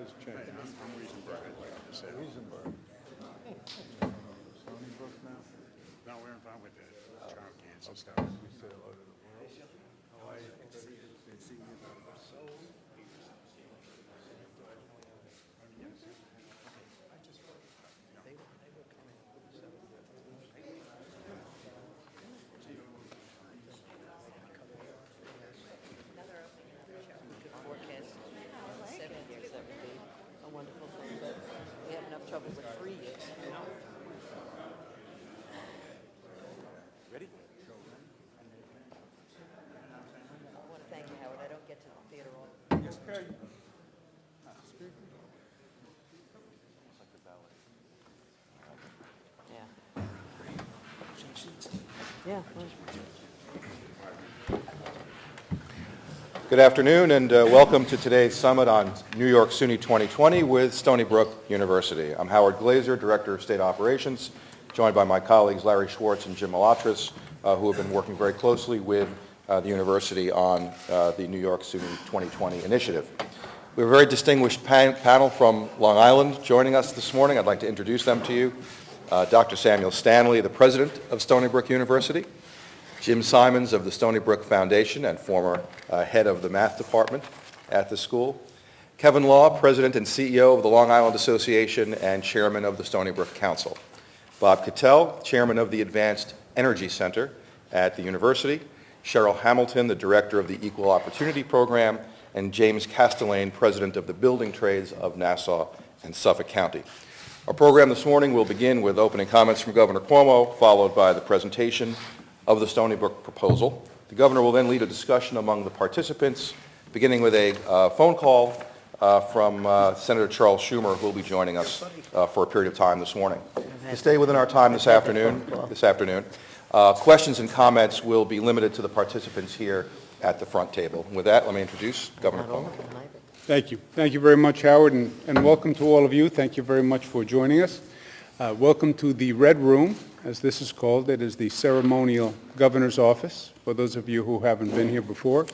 has changed. I'm Reasonburg. Reasonburg. Stony Brook now? No, we're involved with the child cancer stuff. We say hello to the world. How are you? They see you. Forecast 7 years, that would be a wonderful thing, but we have enough trouble with 3 years. Ready? I want to thank you, Howard. I don't get to the theater all. Yes, okay. Yeah. Yeah. Good afternoon and welcome to today's summit on New York SUNY 2020 with Stony Brook University. I'm Howard Glazer, Director of State Operations, joined by my colleagues Larry Schwartz and Jim Malatras, who have been working very closely with the university on the New York SUNY 2020 initiative. We have a very distinguished panel from Long Island joining us this morning. I'd like to introduce them to you. Dr. Samuel Stanley, the President of Stony Brook University, Jim Simons of the Stony Brook Foundation and former head of the math department at the school, Kevin Law, President and CEO of the Long Island Association and Chairman of the Stony Brook Council, Bob Cattell, Chairman of the Advanced Energy Center at the university, Cheryl Hamilton, the Director of the Equal Opportunity Program, and James Castellane, President of the Building Trades of Nassau and Suffolk County. Our program this morning will begin with opening comments from Governor Cuomo, followed by the presentation of the Stony Brook proposal. The governor will then lead a discussion among the participants, beginning with a phone call from Senator Charles Schumer, who will be joining us for a period of time this morning. To stay within our time this afternoon, questions and comments will be limited to the participants here at the front table. With that, let me introduce Governor Cuomo. Thank you. Thank you very much, Howard, and welcome to all of you. Thank you very much for joining us. Welcome to the Red Room, as this is called. It is the ceremonial governor's office, for those of you who haven't been here before.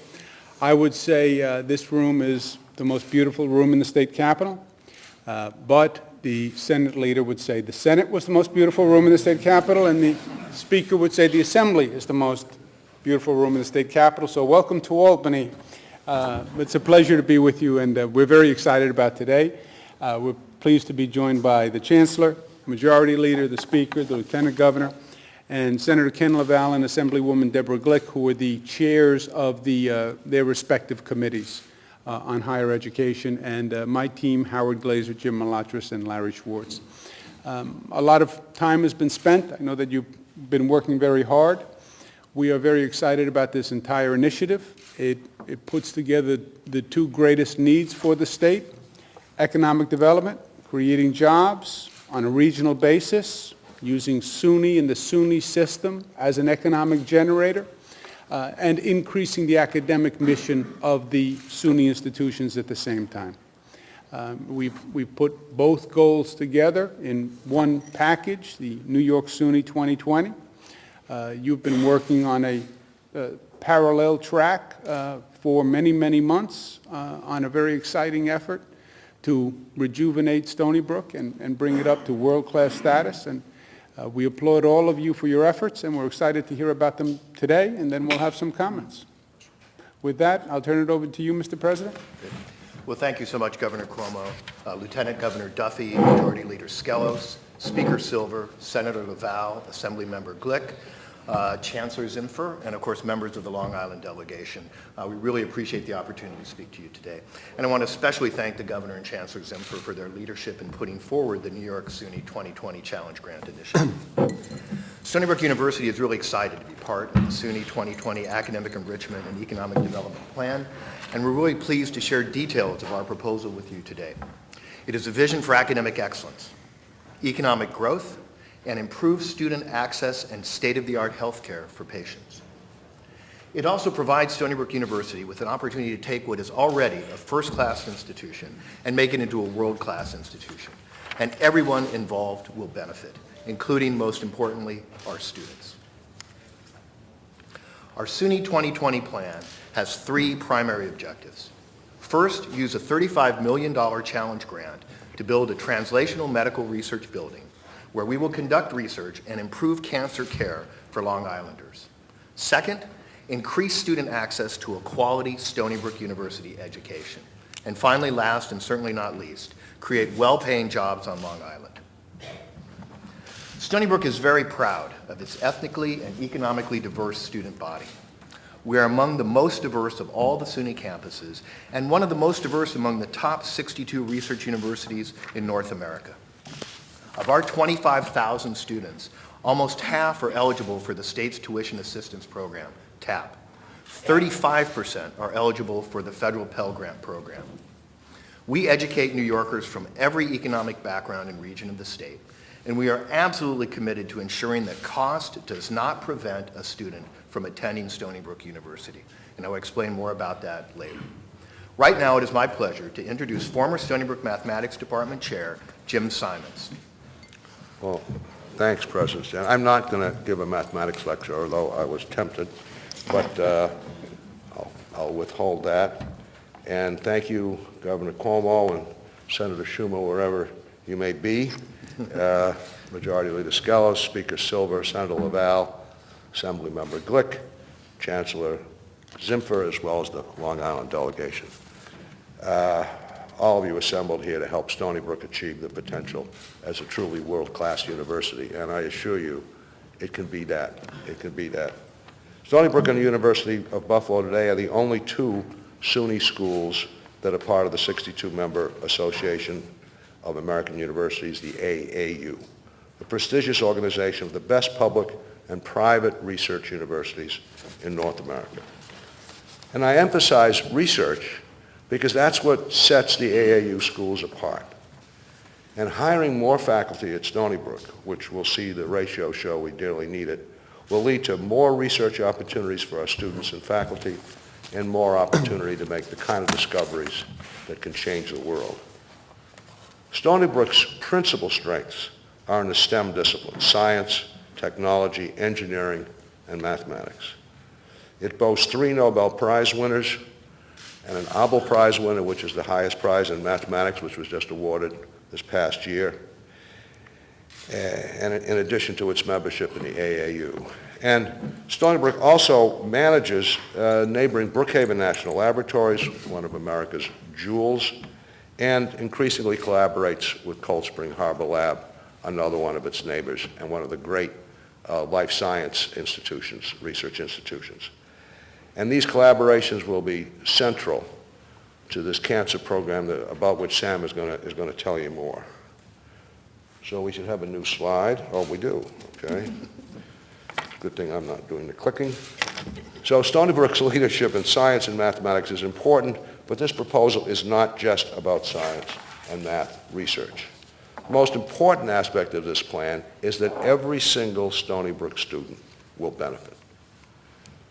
I would say this room is the most beautiful room in the state capitol, but the Senate leader would say the Senate was the most beautiful room in the state capitol, and the Speaker would say the Assembly is the most beautiful room in the state capitol. So welcome to Albany. It's a pleasure to be with you, and we're very excited about today. We're pleased to be joined by the Chancellor, Majority Leader, the Speaker, the Lieutenant Governor, and Senator Ken LaValle and Assemblywoman Deborah Glick, who are the chairs of their respective committees on higher education, and my team, Howard Glazer, Jim Malatras, and Larry Schwartz. A lot of time has been spent. I know that you've been working very hard. We are very excited about this entire initiative. It puts together the two greatest needs for the state: economic development, creating jobs on a regional basis, using SUNY and the SUNY system as an economic generator, and increasing the academic mission of the SUNY institutions at the same time. We've put both goals together in one package, the New York SUNY 2020. You've been working on a parallel track for many, many months on a very exciting effort to rejuvenate Stony Brook and bring it up to world-class status. And we applaud all of you for your efforts, and we're excited to hear about them today, and then we'll have some comments. With that, I'll turn it over to you, Mr. President. Good. Well, thank you so much, Governor Cuomo, Lieutenant Governor Duffy, Majority Leader Skelos, Speaker Silver, Senator LaValle, Assemblymember Glick, Chancellor Zimfer, and of course members of the Long Island delegation. We really appreciate the opportunity to speak to you today. And I want to especially thank the Governor and Chancellor Zimfer for their leadership in putting forward the New York SUNY 2020 Challenge Grant Initiative. Stony Brook University is really excited to be part of the SUNY 2020 Academic Enrichment and Economic Development Plan, and we're really pleased to share details of our proposal with you today. It is a vision for academic excellence, economic growth, and improve student access and state-of-the-art health care for patients. It also provides Stony Brook University with an opportunity to take what is already a first-class institution and make it into a world-class institution. And everyone involved will benefit, including, most importantly, our students. Our SUNY 2020 plan has three primary objectives. First, use a $35 million challenge grant to build a translational medical research building where we will conduct research and improve cancer care for Long Islanders. Second, increase student access to a quality Stony Brook University education. And finally, last and certainly not least, create well-paying jobs on Long Island. Stony Brook is very proud of its ethnically and economically diverse student body. We are among the most diverse of all the SUNY campuses and one of the most diverse among the top 62 research universities in North America. Of our 25,000 students, almost half are eligible for the state's tuition assistance program, TAP. 35% are eligible for the federal Pell Grant program. We educate New Yorkers from every economic background and region of the state, and we are absolutely committed to ensuring that cost does not prevent a student from attending Stony Brook University. And I will explain more about that later. Right now, it is my pleasure to introduce former Stony Brook Mathematics Department Chair, Jim Simons. Well, thanks, President Stan. I'm not going to give a mathematics lecture, although I was tempted, but I'll withhold that. And thank you, Governor Cuomo and Senator Schumer, wherever you may be, Majority Leader Skelos, Speaker Silver, Senator Laval, Assemblymember Glick, Chancellor Zimpher, as well as the Long Island delegation. All of you assembled here to help Stony Brook achieve the potential as a truly world-class university, and I assure you, it can be that. It can be that. Stony Brook and the University of Buffalo today are the only two SUNY schools that are part of the 62-member Association of American Universities, the AAU, the prestigious organization of the best public and private research universities in North America. And I emphasize research because that's what sets the AAU schools apart. And hiring more faculty at Stony Brook, which we'll see the ratio show we dearly need it, will lead to more research opportunities for our students and faculty and more opportunity to make the kind of discoveries that can change the world. Stony Brook's principal strengths are in the STEM disciplines: science, technology, engineering, and mathematics. It boasts 3 Nobel Prize winners and an Abel Prize winner, which is the highest prize in mathematics, which was just awarded this past year, and in addition to its membership in the AAU. And Stony Brook also manages neighboring Brookhaven National Laboratories, one of America's jewels, and increasingly collaborates with Cold Spring Harbor Lab, another one of its neighbors, and one of the great life science institutions, research institutions. And these collaborations will be central to this cancer program about which Sam is going to tell you more. So we should have a new slide. Oh, we do, okay. Good thing I'm not doing the clicking. So Stony Brook's leadership in science and mathematics is important, but this proposal is not just about science and math research. The most important aspect of this plan is that every single Stony Brook student will benefit.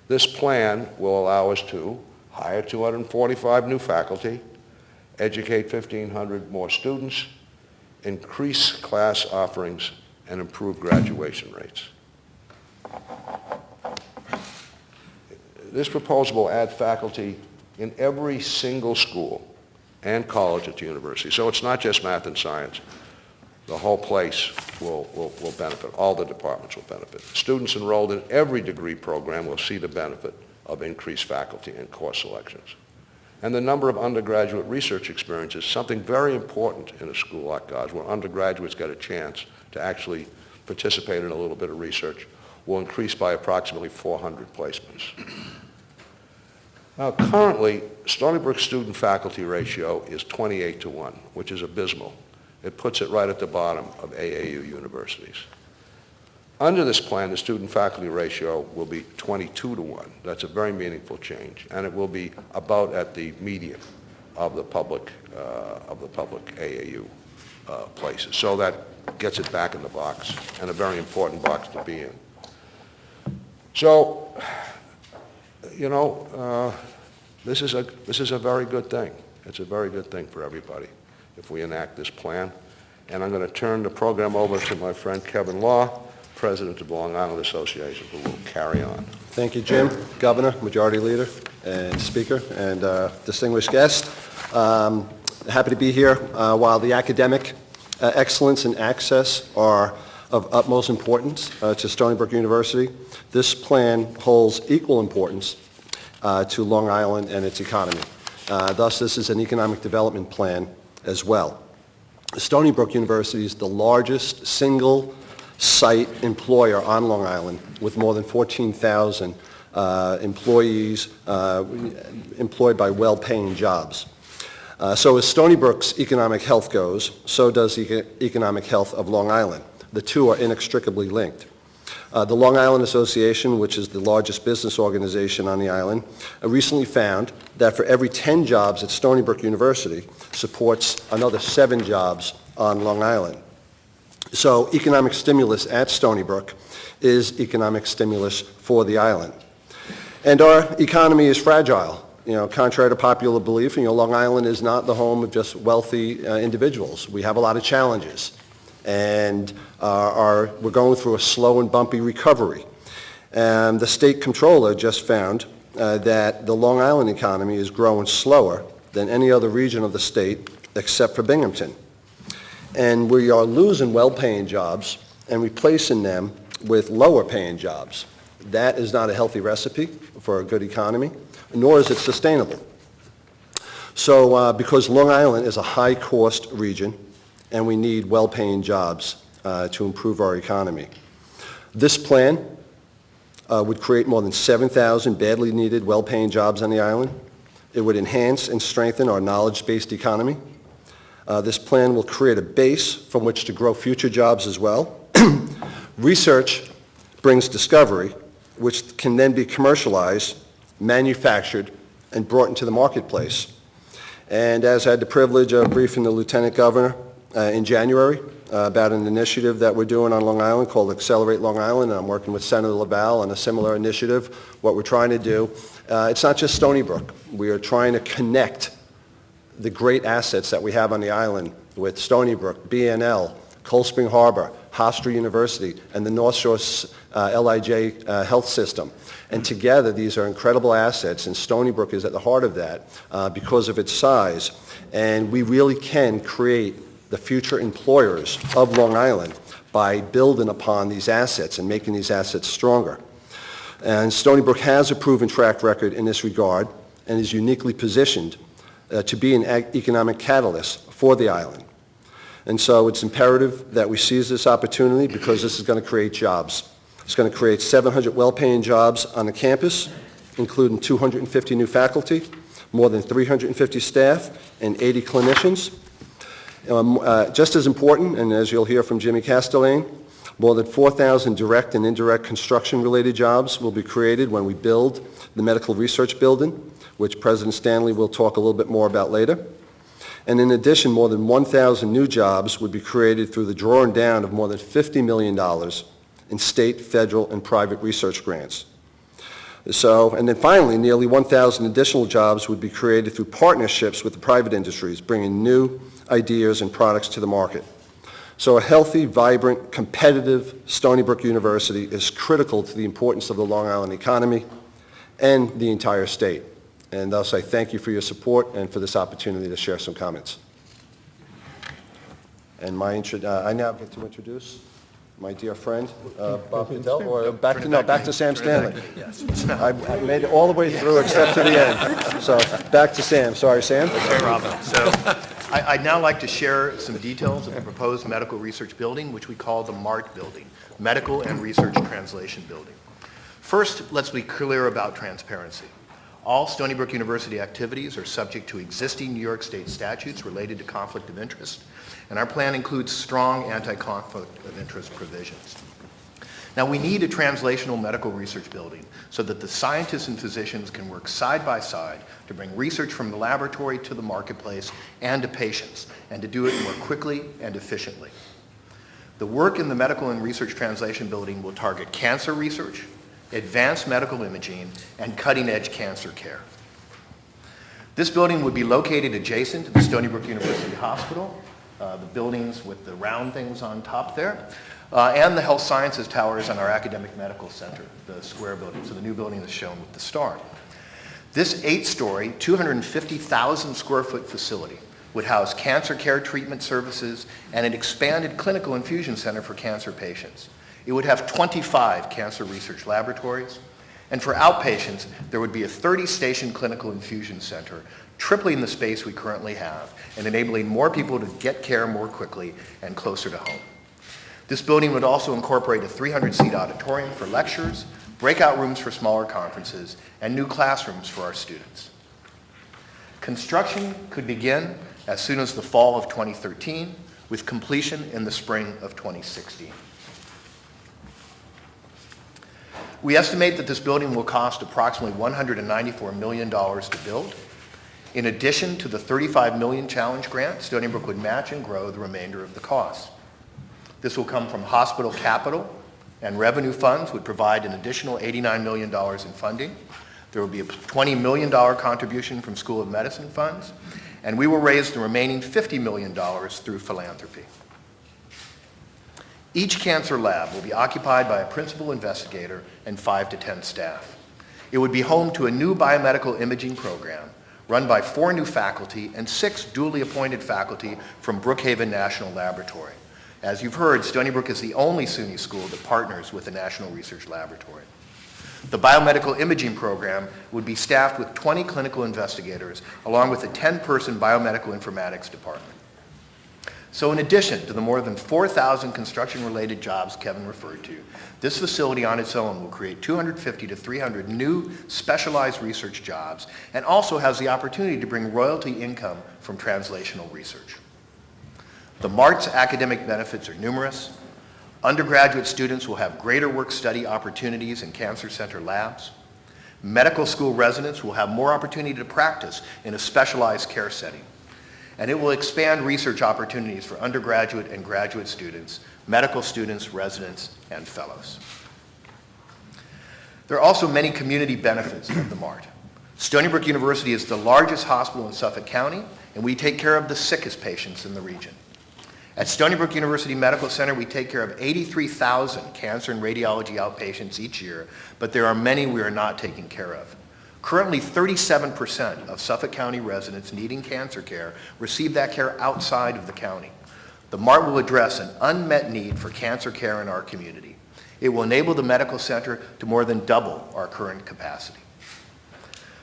This plan will allow us to hire 245 new faculty, educate 1,500 more students, increase class offerings, and improve graduation rates. This proposal will add faculty in every single school and college at the university. So it's not just math and science. The whole place will benefit. All the departments will benefit. Students enrolled in every degree program will see the benefit of increased faculty and course selections. And the number of undergraduate research experiences, something very important in a school like ours, where undergraduates get a chance to actually participate in a little bit of research, will increase by approximately 400 placements. Now, currently, Stony Brook's student-faculty ratio is 28-1, which is abysmal. It puts it right at the bottom of AAU universities. Under this plan, the student-faculty ratio will be 22-1. That's a very meaningful change, and it will be about at the median of the public AAU places. So that gets it back in the box, and a very important box to be in. So, you know, this is a very good thing. It's a very good thing for everybody if we enact this plan. And I'm going to turn the program over to my friend Kevin Law, President of the Long Island Association, who will carry on. Thank you, Jim, Governor, Majority Leader, and Speaker, and distinguished guests. Happy to be here. While the academic excellence and access are of utmost importance to Stony Brook University, this plan holds equal importance to Long Island and its economy. Thus, this is an economic development plan as well. Stony Brook University is the largest single site employer on Long Island with more than 14,000 employees employed by well-paying jobs. So as Stony Brook's economic health goes, so does the economic health of Long Island. The two are inextricably linked. The Long Island Association, which is the largest business organization on the island, recently found that for every 10 jobs at Stony Brook University supports another 7 jobs on Long Island. So economic stimulus at Stony Brook is economic stimulus for the island. And our economy is fragile. Contrary to popular belief, Long Island is not the home of just wealthy individuals. We have a lot of challenges. And we're going through a slow and bumpy recovery. And the state comptroller just found that the Long Island economy is growing slower than any other region of the state except for Binghamton. And we are losing well-paying jobs and replacing them with lower-paying jobs. That is not a healthy recipe for a good economy, nor is it sustainable. So because Long Island is a high-cost region, and we need well-paying jobs to improve our economy. This plan would create more than 7,000 badly needed well-paying jobs on the island. It would enhance and strengthen our knowledge-based economy. This plan will create a base from which to grow future jobs as well. Research brings discovery, which can then be commercialized, manufactured, and brought into the marketplace. And as I had the privilege of briefing the Lieutenant Governor in January about an initiative that we're doing on Long Island called Accelerate Long Island, and I'm working with Senator LaValle on a similar initiative. What we're trying to do, it's not just Stony Brook. We are trying to connect the great assets that we have on the island with Stony Brook, BNL, Cold Spring Harbor, Hofstra University, and the North Shore LIJ health system. And together, these are incredible assets, and Stony Brook is at the heart of that because of its size. And we really can create the future employers of Long Island by building upon these assets and making these assets stronger. And Stony Brook has a proven track record in this regard and is uniquely positioned to be an economic catalyst for the island. And so it's imperative that we seize this opportunity because this is going to create jobs. It's going to create 700 well-paying jobs on the campus, including 250 new faculty, more than 350 staff, and 80 clinicians. Just as important, and as you'll hear from Jimmy Castellane, more than 4,000 direct and indirect construction-related jobs will be created when we build the medical research building, which President Stanley will talk a little bit more about later. And in addition, more than 1,000 new jobs would be created through the drawing down of more than $50 million in state, federal, and private research grants. And then finally, nearly 1,000 additional jobs would be created through partnerships with the private industries, bringing new ideas and products to the market. So a healthy, vibrant, competitive Stony Brook University is critical to the importance of the Long Island economy and the entire state. And thus, I thank you for your support and for this opportunity to share some comments. And I now get to introduce my dear friend, Bob Goodell, or back to Sam Stanley. I made it all the way through except to the end. So back to Sam. Sorry, Sam. Okay, Robin. So I'd now like to share some details of the proposed medical research building, which we call the MART building, Medical and Research Translation Building. First, let's be clear about transparency. All Stony Brook University activities are subject to existing New York State statutes related to conflict of interest, and our plan includes strong anti-conflict of interest provisions. Now, we need a translational medical research building so that the scientists and physicians can work side by side to bring research from the laboratory to the marketplace and to patients, and to do it more quickly and efficiently. The work in the Medical and Research Translation Building will target cancer research, advanced medical imaging, and cutting-edge cancer care. This building would be located adjacent to the Stony Brook University Hospital, the buildings with the round things on top there, and the health sciences towers on our academic medical center, the square building, so the new building is shown with the star. This 8-story, 250,000 square foot facility would house cancer care treatment services and an expanded clinical infusion center for cancer patients. It would have 25 cancer research laboratories, and for outpatients, there would be a 30-station clinical infusion center, tripling the space we currently have and enabling more people to get care more quickly and closer to home. This building would also incorporate a 300-seat auditorium for lectures, breakout rooms for smaller conferences, and new classrooms for our students. Construction could begin as soon as the fall of 2013, with completion in the spring of 2016. We estimate that this building will cost approximately $194 million to build. In addition to the $35 million challenge grant, Stony Brook would match and grow the remainder of the cost. This will come from hospital capital, and revenue funds would provide an additional $89 million in funding. There will be a $20 million contribution from School of Medicine funds, and we will raise the remaining $50 million through philanthropy. Each cancer lab will be occupied by a principal investigator and 5 to 10 staff. It would be home to a new biomedical imaging program run by 4 new faculty and 6 duly appointed faculty from Brookhaven National Laboratory. As you've heard, Stony Brook is the only SUNY school that partners with the National Research Laboratory. The biomedical imaging program would be staffed with 20 clinical investigators, along with a 10-person biomedical informatics department. So in addition to the more than 4,000 construction-related jobs Kevin referred to, this facility on its own will create 250 to 300 new specialized research jobs and also has the opportunity to bring royalty income from translational research. The MART's academic benefits are numerous. Undergraduate students will have greater work-study opportunities in cancer center labs. Medical school residents will have more opportunity to practice in a specialized care setting. And it will expand research opportunities for undergraduate and graduate students, medical students, residents, and fellows. There are also many community benefits of the MART. Stony Brook University is the largest hospital in Suffolk County, and we take care of the sickest patients in the region. At Stony Brook University Medical Center, we take care of 83,000 cancer and radiology outpatients each year, but there are many we are not taking care of. Currently, 37% of Suffolk County residents needing cancer care receive that care outside of the county. The MART will address an unmet need for cancer care in our community. It will enable the medical center to more than double our current capacity.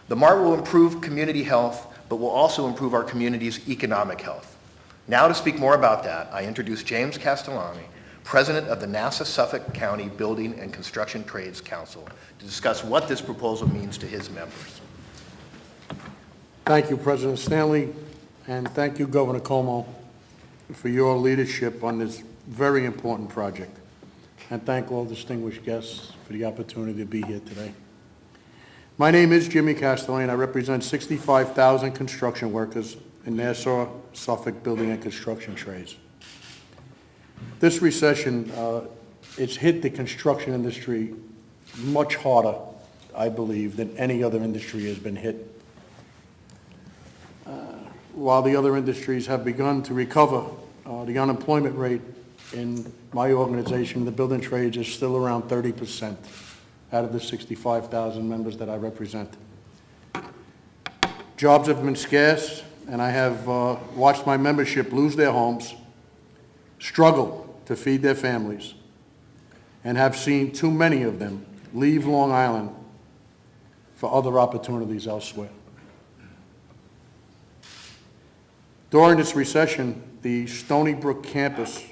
The MART will improve community health, but will also improve our community's economic health. Now to speak more about that, I introduce James Castellani, President of the NASA Suffolk County Building and Construction Trades Council, to discuss what this proposal means to his members. Thank you, President Stanley, and thank you, Governor Cuomo, for your leadership on this very important project. And thank all distinguished guests for the opportunity to be here today. My name is Jimmy Castellani. I represent 65,000 construction workers in Nassau, Suffolk Building and Construction Trades. This recession, it's hit the construction industry much harder, I believe, than any other industry has been hit. While the other industries have begun to recover, the unemployment rate in my organization, the building trades, is still around 30% out of the 65,000 members that I represent. Jobs have been scarce, and I have watched my membership lose their homes, struggle to feed their families, and have seen too many of them leave Long Island for other opportunities elsewhere. During this recession, the Stony Brook campus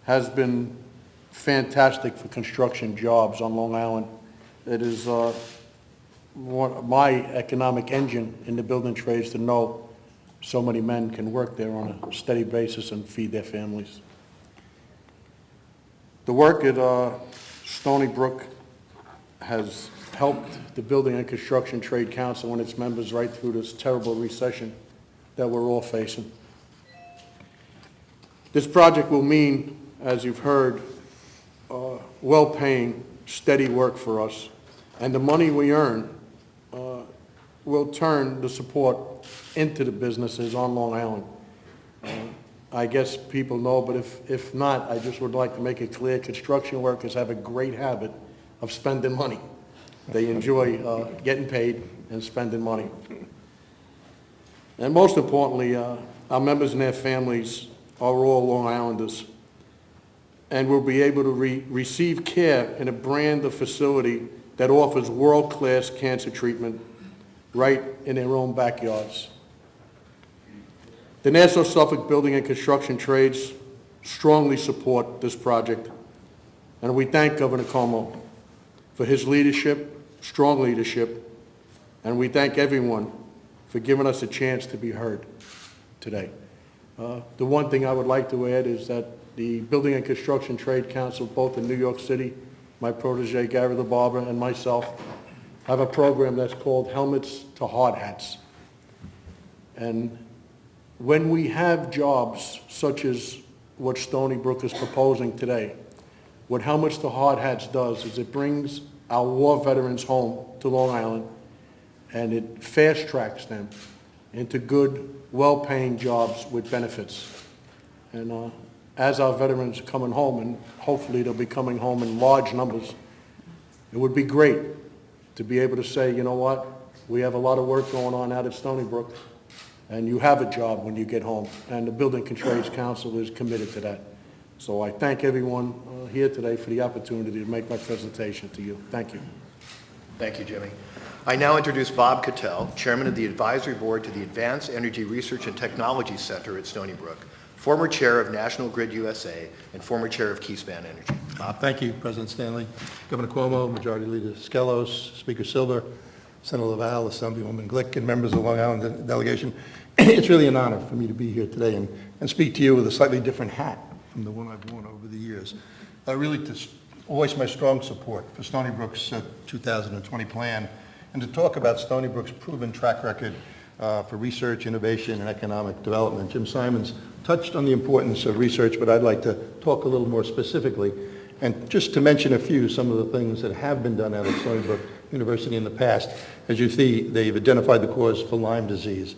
has been fantastic for construction jobs on Long Island. It is my economic engine in the building trades to know so many men can work there on a steady basis and feed their families. The work at Stony Brook has helped the Building and Construction Trade Council and its members right through this terrible recession that we're all facing. This project will mean, as you've heard, well-paying, steady work for us, and the money we earn will turn the support into the businesses on Long Island. I guess people know, but if not, I just would like to make it clear, construction workers have a great habit of spending money. They enjoy getting paid and spending money. And most importantly, our members and their families are all Long Islanders and will be able to receive care in a brand of facility that offers world-class cancer treatment right in their own backyards. The Nassau-Suffolk Building and Construction Trades strongly support this project, and we thank Governor Cuomo for his leadership, strong leadership, and we thank everyone for giving us a chance to be heard today. The one thing I would like to add is that the Building and Construction Trade Council, both in New York City, my protege Gary the Barber and myself, have a program that's called Helmets to Hard Hats. And when we have jobs such as what Stony Brook is proposing today, what Helmets to Hard Hats does is it brings our war veterans home to Long Island, and it fast tracks them into good, well-paying jobs with benefits. And as our veterans are coming home, and hopefully they'll be coming home in large numbers, it would be great to be able to say, you know what, we have a lot of work going on out at Stony Brook, and you have a job when you get home, and the Building and Trades Council is committed to that. So I thank everyone here today for the opportunity to make my presentation to you. Thank you. Thank you, Jimmy. I now introduce Bob Cattell, Chairman of the Advisory Board to the Advanced Energy Research and Technology Center at Stony Brook, former Chair of National Grid USA, and former Chair of Keyspan Energy. Bob? Thank you, President Stanley. Governor Cuomo, Majority Leader Skelos, Speaker Silver, Senator Laval, Assemblywoman Glick, and members of the Long Island delegation. It's really an honor for me to be here today and speak to you with a slightly different hat from the one I've worn over the years. Really to voice my strong support for Stony Brook's 2020 plan and to talk about Stony Brook's proven track record for research, innovation, and economic development. Jim Simons touched on the importance of research, but I'd like to talk a little more specifically. And just to mention a few, some of the things that have been done out of Stony Brook University in the past. As you see, they've identified the cause for Lyme disease,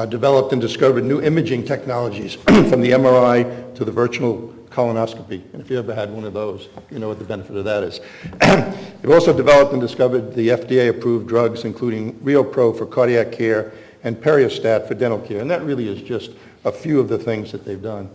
developed and discovered new imaging technologies from the MRI to the virtual colonoscopy. And if you ever had one of those, you know what the benefit of that is. They've also developed and discovered the FDA-approved drugs, including RioPro for cardiac care and Periostat for dental care. And that really is just a few of the things that they've done.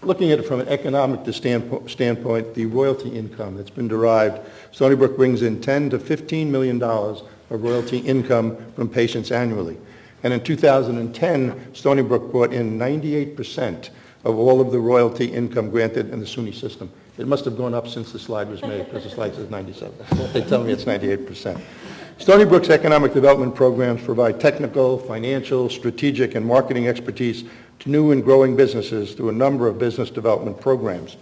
Looking at it from an economic standpoint, the royalty income that's been derived, Stony Brook brings in $10 to $15 million of royalty income from patients annually. And in 2010, Stony Brook brought in 98% of all of the royalty income granted in the SUNY system. It must have gone up since the slide was made, because the slide says 97. They tell me it's 98%. Stony Brook's economic development programs provide technical, financial, strategic, and marketing expertise to new and growing businesses through a number of business development programs.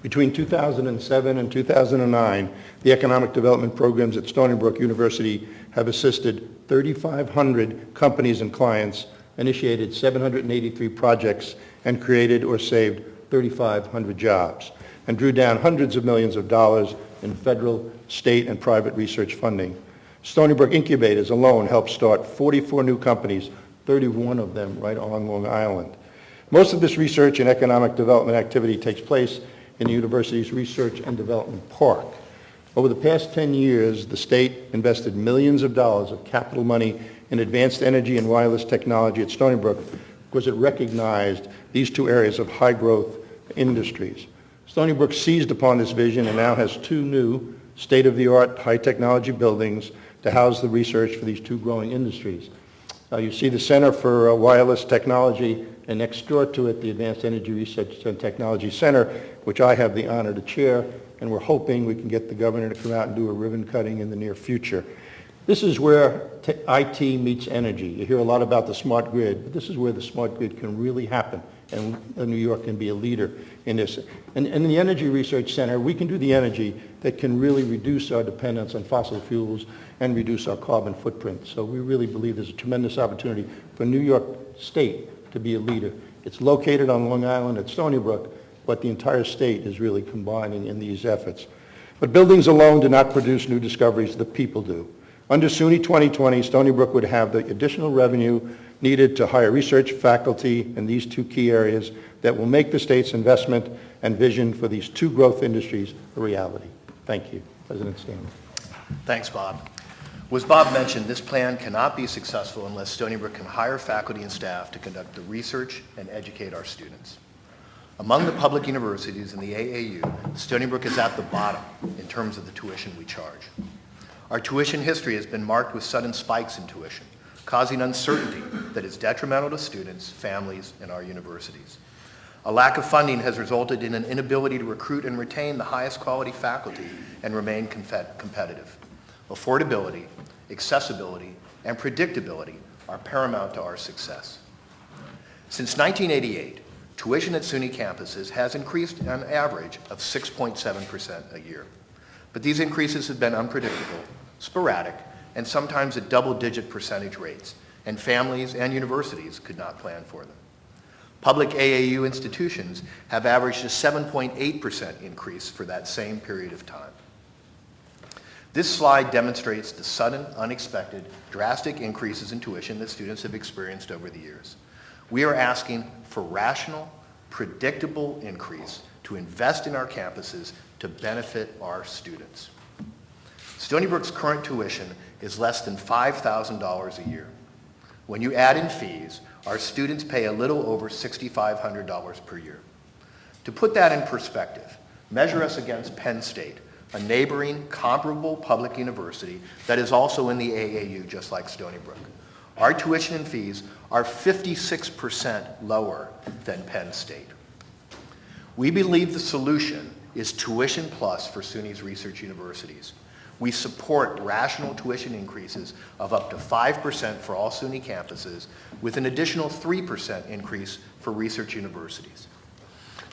Between 2007 and 2009, the economic development programs at Stony Brook University have assisted 3,500 companies and clients, initiated 783 projects, and created or saved 3,500 jobs, and drew down hundreds of millions of dollars in federal, state, and private research funding. Stony Brook Incubators alone helped start 44 new companies, 31 of them right on Long Island. Most of this research and economic development activity takes place in the university's Research and Development Park. Over the past 10 years, the state invested millions of dollars of capital money in advanced energy and wireless technology at Stony Brook because it recognized these two areas of high-growth industries. Stony Brook seized upon this vision and now has two new state-of-the-art high-technology buildings to house the research for these two growing industries. You see the Center for Wireless Technology, and next door to it, the Advanced Energy Research and Technology Center, which I have the honor to chair, and we're hoping we can get the governor to come out and do a ribbon cutting in the near future. This is where IT meets energy. You hear a lot about the smart grid, but this is where the smart grid can really happen, and New York can be a leader in this. And in the Energy Research Center, we can do the energy that can really reduce our dependence on fossil fuels and reduce our carbon footprint. So we really believe there's a tremendous opportunity for New York State to be a leader. It's located on Long Island at Stony Brook, but the entire state is really combining in these efforts. But buildings alone do not produce new discoveries, the people do. Under SUNY 2020, Stony Brook would have the additional revenue needed to hire research faculty in these two key areas that will make the state's investment and vision for these two growth industries a reality. Thank you. President Stanley. Thanks, Bob. As Bob mentioned, this plan cannot be successful unless Stony Brook can hire faculty and staff to conduct the research and educate our students. Among the public universities in the AAU, Stony Brook is at the bottom in terms of the tuition we charge. Our tuition history has been marked with sudden spikes in tuition, causing uncertainty that is detrimental to students, families, and our universities. A lack of funding has resulted in an inability to recruit and retain the highest quality faculty and remain competitive. Affordability, accessibility, and predictability are paramount to our success. Since 1988, tuition at SUNY campuses has increased an average of 6.7% a year. But these increases have been unpredictable, sporadic, and sometimes at double-digit percentage rates, and families and universities could not plan for them. Public AAU institutions have averaged a 7.8% increase for that same period of time. This slide demonstrates the sudden, unexpected, drastic increases in tuition that students have experienced over the years. We are asking for rational, predictable increase to invest in our campuses to benefit our students. Stony Brook's current tuition is less than $5,000 a year. When you add in fees, our students pay a little over $6,500 per year. To put that in perspective, measure us against Penn State, a neighboring, comparable public university that is also in the AAU, just like Stony Brook. Our tuition and fees are 56% lower than Penn State. We believe the solution is tuition plus for SUNY's research universities. We support rational tuition increases of up to 5% for all SUNY campuses, with an additional 3% increase for research universities.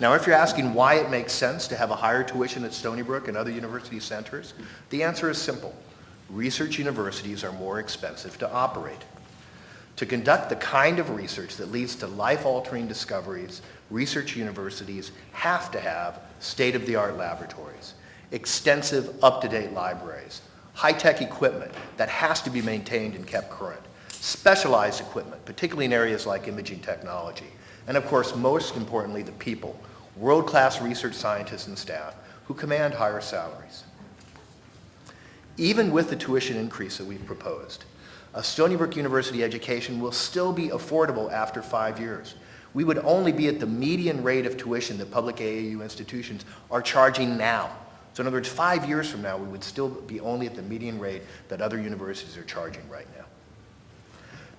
Now, if you're asking why it makes sense to have a higher tuition at Stony Brook and other university centers, the answer is simple. Research universities are more expensive to operate. To conduct the kind of research that leads to life-altering discoveries, research universities have to have state-of-the-art laboratories, extensive up-to-date libraries, high-tech equipment that has to be maintained and kept current, specialized equipment, particularly in areas like imaging technology, and of course, most importantly, the people, world-class research scientists and staff who command higher salaries. Even with the tuition increase that we've proposed, a Stony Brook University education will still be affordable after 5 years. We would only be at the median rate of tuition that public AAU institutions are charging now. So in other words, 5 years from now, we would still be only at the median rate that other universities are charging right now.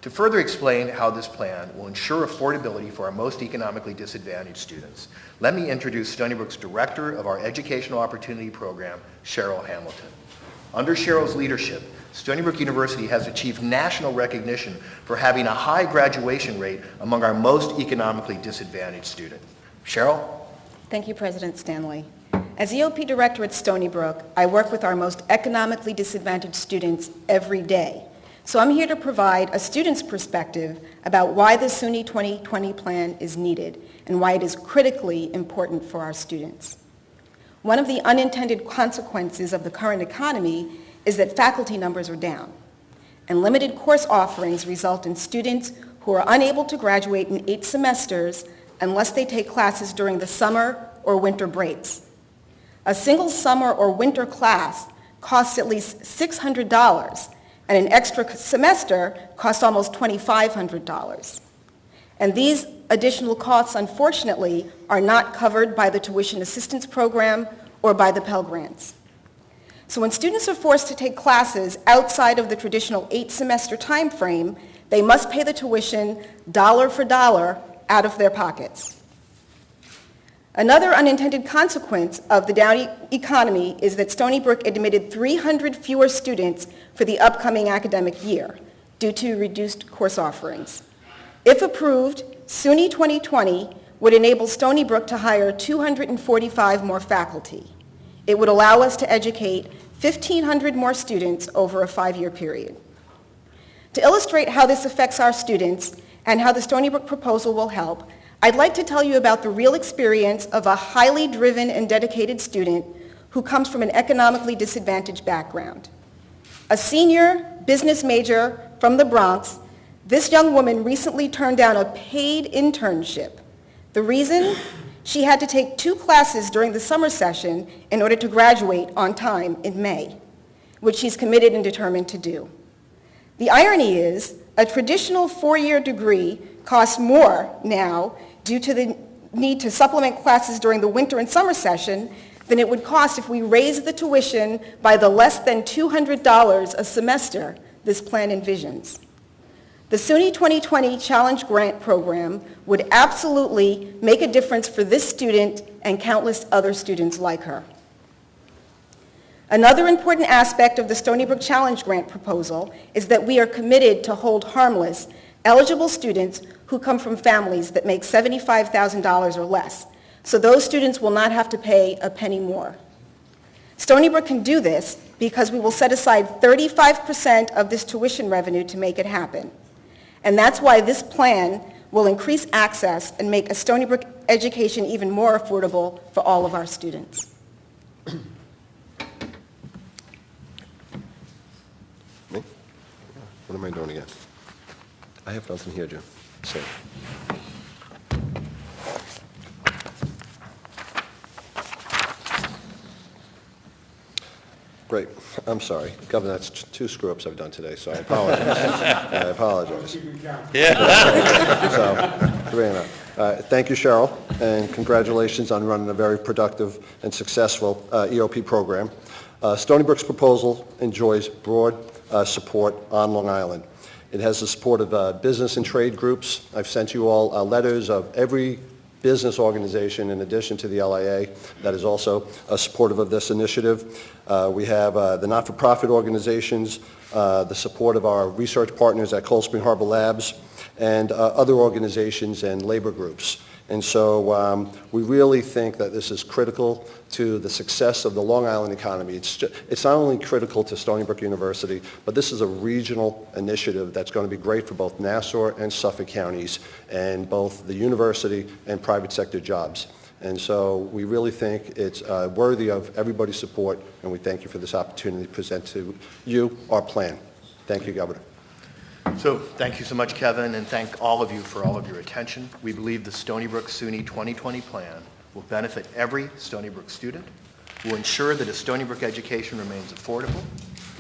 To further explain how this plan will ensure affordability for our most economically disadvantaged students, let me introduce Stony Brook's Director of our Educational Opportunity Program, Cheryl Hamilton. Under Cheryl's leadership, Stony Brook University has achieved national recognition for having a high graduation rate among our most economically disadvantaged students. Cheryl? Thank you, President Stanley. As EOP Director at Stony Brook, I work with our most economically disadvantaged students every day. So I'm here to provide a student's perspective about why the SUNY 2020 plan is needed and why it is critically important for our students. One of the unintended consequences of the current economy is that faculty numbers are down, and limited course offerings result in students who are unable to graduate in 8 semesters unless they take classes during the summer or winter breaks. A single summer or winter class costs at least $600, and an extra semester costs almost $2,500. And these additional costs, unfortunately, are not covered by the Tuition Assistance Program or by the Pell Grants. So when students are forced to take classes outside of the traditional 8-semester time frame, they must pay the tuition dollar for dollar out of their pockets. Another unintended consequence of the down economy is that Stony Brook admitted 300 fewer students for the upcoming academic year due to reduced course offerings. If approved, SUNY 2020 would enable Stony Brook to hire 245 more faculty. It would allow us to educate 1,500 more students over a 5-year period. To illustrate how this affects our students and how the Stony Brook proposal will help, I'd like to tell you about the real experience of a highly driven and dedicated student who comes from an economically disadvantaged background. A senior business major from the Bronx, this young woman recently turned down a paid internship. The reason? She had to take 2 classes during the summer session in order to graduate on time in May. which she's committed and determined to do. The irony is, a traditional four-year degree costs more now due to the need to supplement classes during the winter and summer session than it would cost if we raised the tuition by the less than $200 a semester this plan envisions. The SUNY 2020 Challenge Grant Program would absolutely make a difference for this student and countless other students like her. Another important aspect of the Stony Brook Challenge Grant proposal is that we are committed to hold harmless eligible students who come from families that make $75,000 or less, so those students will not have to pay a penny more. Stony Brook can do this because we will set aside 35% of this tuition revenue to make it happen. And that's why this plan will increase access and make a Stony Brook education even more affordable for all of our students. Me? What am I doing again? I have nothing here, Jim. So. Great. I'm sorry. Governor, that's two screw-ups I've done today, so I apologize. I apologize. So, bring it up. Thank you, Cheryl, and congratulations on running a very productive and successful EOP program. Stony Brook's proposal enjoys broad support on Long Island. It has the support of business and trade groups. I've sent you all letters of every business organization in addition to the LIA that is also supportive of this initiative. We have the not-for-profit organizations, the support of our research partners at Cold Spring Harbor Labs, and other organizations and labor groups. And so we really think that this is critical to the success of the Long Island economy. It's not only critical to Stony Brook University, but this is a regional initiative that's going to be great for both Nassau and Suffolk counties and both the university and private sector jobs. And so we really think it's worthy of everybody's support, and we thank you for this opportunity to present to you our plan. Thank you, Governor. So thank you so much, Kevin, and thank all of you for all of your attention. We believe the Stony Brook SUNY 2020 plan will benefit every Stony Brook student, will ensure that a Stony Brook education remains affordable,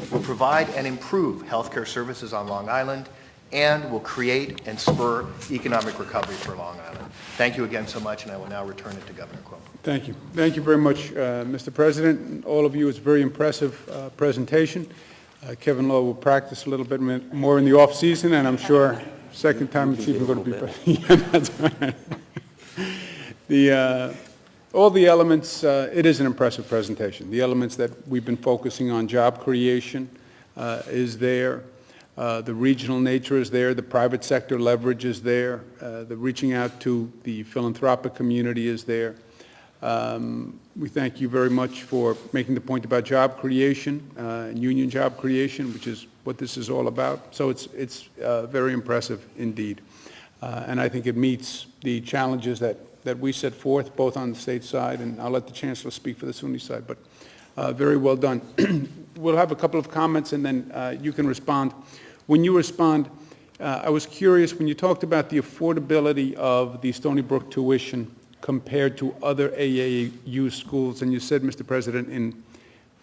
will provide and improve healthcare services on Long Island, and will create and spur economic recovery for Long Island. Thank you again so much, and I will now return it to Governor Cuomo. Thank you. Thank you very much, Mr. President, and all of you. It's a very impressive presentation. Kevin Lowe will practice a little bit more in the off-season, and I'm sure second time it's even going to be better. Yeah, that's right. All the elements, it is an impressive presentation. The elements that we've been focusing on, job creation is there, the regional nature is there, the private sector leverage is there, the reaching out to the philanthropic community is there. We thank you very much for making the point about job creation and union job creation, which is what this is all about. So it's very impressive indeed. And I think it meets the challenges that we set forth, both on the state side, and I'll let the Chancellor speak for the SUNY side, but very well done. We'll have a couple of comments, and then you can respond. When you respond, I was curious, when you talked about the affordability of the Stony Brook tuition compared to other AAU schools, and you said, Mr. President, in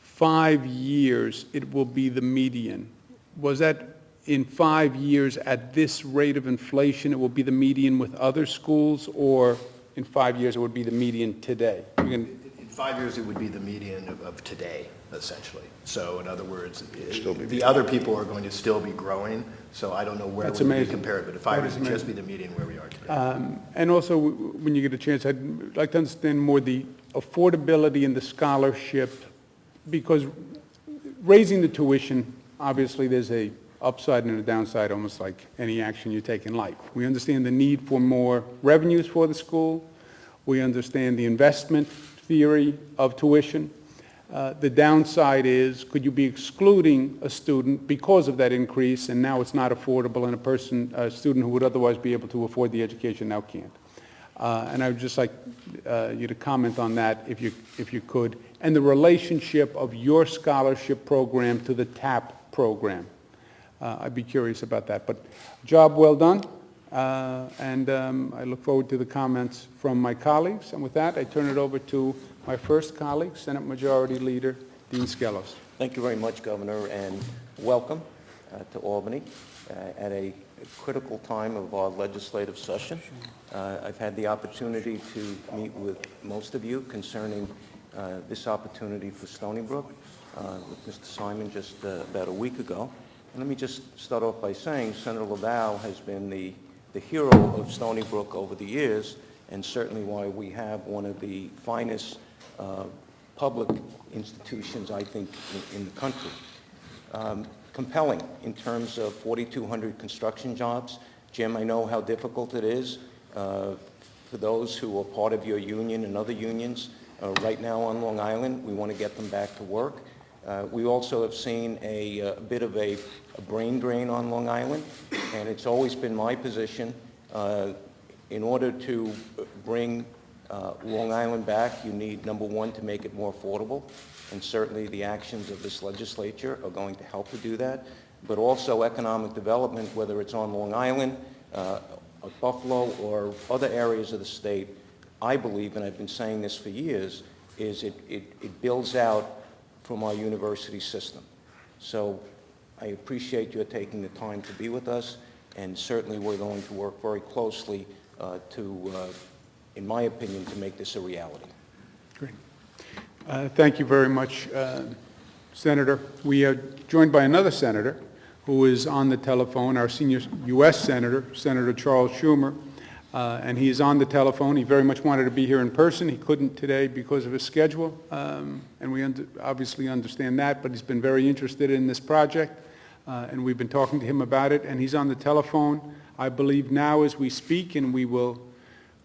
5 years it will be the median. Was that in 5 years at this rate of inflation it will be the median with other schools, or in 5 years it would be the median today? In 5 years it would be the median of today, essentially. So in other words, the other people are going to still be growing, so I don't know where we would be compared, but in 5 years it would just be the median where we are today. And also, when you get a chance, I'd like to understand more the affordability and the scholarship, because raising the tuition, obviously there's a upside and a downside, almost like any action you take in life. We understand the need for more revenues for the school. We understand the investment theory of tuition. The downside is, could you be excluding a student because of that increase, and now it's not affordable, and a student who would otherwise be able to afford the education now can't. And I would just like you to comment on that, if you could, and the relationship of your scholarship program to the TAP program. I'd be curious about that. But job well done, and I look forward to the comments from my colleagues. And with that, I turn it over to my first colleague, Senate Majority Leader Dean Skelos. Thank you very much, Governor, and welcome to Albany at a critical time of our legislative session. I've had the opportunity to meet with most of you concerning this opportunity for Stony Brook with Mr. Simon just about a week ago. And let me just start off by saying Senator Laval has been the hero of Stony Brook over the years, and certainly why we have one of the finest public institutions, I think, in the country. Compelling in terms of 4,200 construction jobs. Jim, I know how difficult it is for those who are part of your union and other unions right now on Long Island. We want to get them back to work. We also have seen a bit of a brain drain on Long Island, and it's always been my position in order to bring Long Island back, you need, number one, to make it more affordable, and certainly the actions of this legislature are going to help to do that, but also economic development, whether it's on Long Island, Buffalo, or other areas of the state, I believe, and I've been saying this for years, is it builds out from our university system. So I appreciate your taking the time to be with us, and certainly we're going to work very closely in my opinion, to make this a reality. Great. Thank you very much, Senator. We are joined by another senator who is on the telephone, our senior U.S. Senator, Senator Charles Schumer, and he is on the telephone. He very much wanted to be here in person. He couldn't today because of his schedule, and we obviously understand that, but he's been very interested in this project, and we've been talking to him about it, and he's on the telephone, I believe, now as we speak, and we will,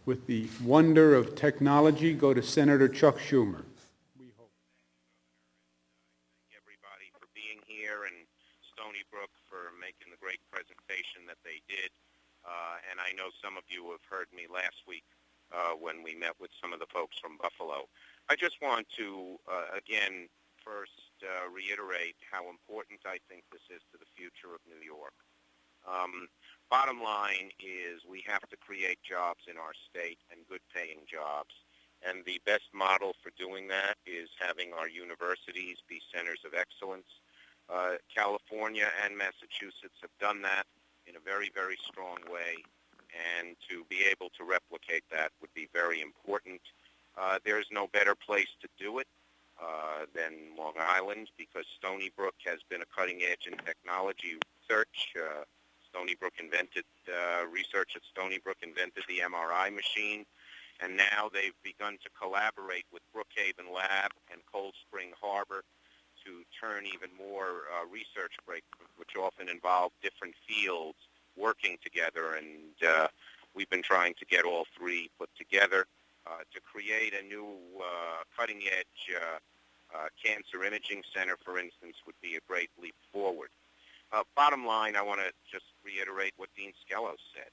with the wonder of technology, go to Senator Chuck Schumer. We hope. Thank everybody for being here and Stony Brook for making the great presentation that they did. And I know some of you have heard me last week when we met with some of the folks from Buffalo. I just want to, again, first reiterate how important I think this is to the future of New York. Bottom line is we have to create jobs in our state and good-paying jobs. And the best model for doing that is having our universities be centers of excellence. California and Massachusetts have done that in a very, very strong way. And to be able to replicate that would be very important. There's no better place to do it than Long Island, because Stony Brook has been a cutting edge in technology research. Stony Brook invented, research at Stony Brook invented the MRI machine, and now they've begun to collaborate with Brookhaven Lab and Cold Spring Harbor to turn even more research breakthroughs, which often involve different fields working together, and we've been trying to get all three put together to create a new cutting-edge cancer imaging center, for instance, would be a great leap forward. Bottom line, I want to just reiterate what Dean Skelos said.